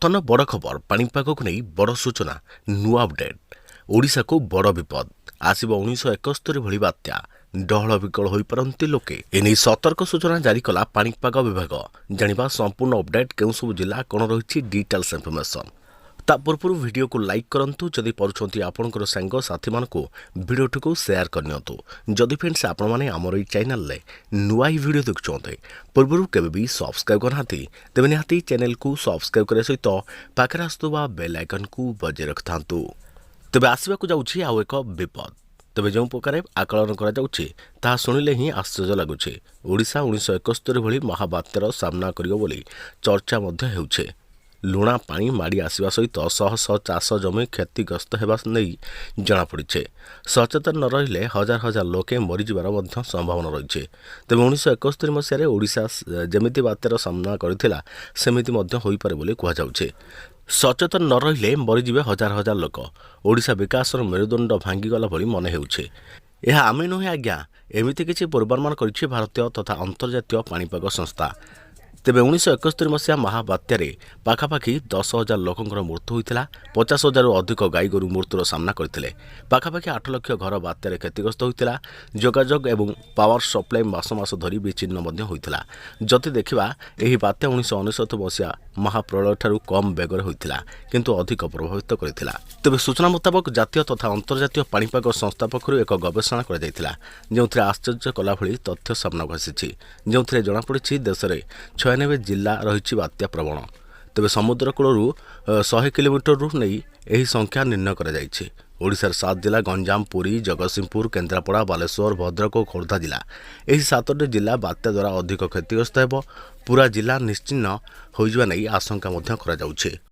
बर्तमान बड़ खबर पाणीपाग को नहीं बड़ सूचना नुआ अपडेट ओडिशा को बड़ विपद आसब 1971 भली बात्या डहल विकल हो पारती लोके एने सतर्क सूचना जारी कला पाणीपाग विभाग जानिबा संपूर्ण अपडेट केउ सब जिला कौन रही डिटेल्स इनफॉरमेशन ता पूर्व वीडियो को लाइक करंतु जदि परुछंती आपनकर सांग साथी मानको वीडियो को शेयर करनियंतु जदि फ्रेंड्स आपण माने हमर ई चैनल ले नुआ ही वीडियो देखुछंते पूर्व केबे भी सब्सक्राइब करनाती तेबे निहाती चैनल को सब्सक्राइब करे सहित पाखरे आस्तुबा बेल आइकन को बजे रखथांतु तेबे आसीबा को जाउछि आउ एक विपद तेबे जो प्रकार आकलन करा जाउछि ता सुनिले ही आश्चर्य लागुछि ओडिशा 1971 भली महाबात्यार सामना करियो बोली चर्चा मध्य हेउछे लुणा पानी माड़ी आसवा सहित शह शह चाष जमी क्षतिग्रस्त होगा नहीं जमापड़ी सचेतन न रही हजार हजार लोके मरीजार संभावना रही है तेज 1971 मसीह ओडिशा जमी बात्यार सामना करमिति हो पारे बोली कहुचे सचेतन न रही मरीजे हजार हजार लोक ओडिशा विकास मेरुदंड भांगीगला भली मन होउछे यह आमे नुहे आज्ञा एमिति किछि पूर्वानुमान करिछि भारतीय तथा अंतर्जातीय पाणीपाग संस्था तेबे 1971 मसीहा महाबात्यारे पाखापाखि 10,000 लोकंकर मृत्यु होइतिला 50,000 अधिक गाई गोरु मृत्युर सामना करथिले पाखापाखि 8 लाख घर बात्यारे क्षतिग्रस्त होइतिला जोगाजोग एवं पावर सप्लाई मास मास धरी विच्छिन्न मध्य होइतिला जति देखिबा एही बात्या 1999 मसीहा महाप्रलय ठारू कम बेगरे होइतिला किंतु अधिक प्रभावित करथिला तेबे सूचना मुताबक जातीय तथा अंतर्जातीय पाणीपाग संस्था पक्षरु एक गवेषणा करा जायतिला जेउथिरे आश्चर्य कला भली तथ्य सामना आसिछि जेउथिरे जणा पड़िछि देशरे 96 जिला रही बात्या प्रवण तेज समुद्र कूलू 100 किलोमीटर नहीं यही संख्या निर्णय कर ओडिशार 7 जिला गंजाम पुरी जगतसिंहपुर केन्द्रापड़ा बालेश्वर भद्रक और खोर्धा जिला यही 7टी जिला बात्या द्वारा अधिक क्षतिग्रस्त हो पूरा जिला निश्चिन्न हो आशंका करा जाउछे।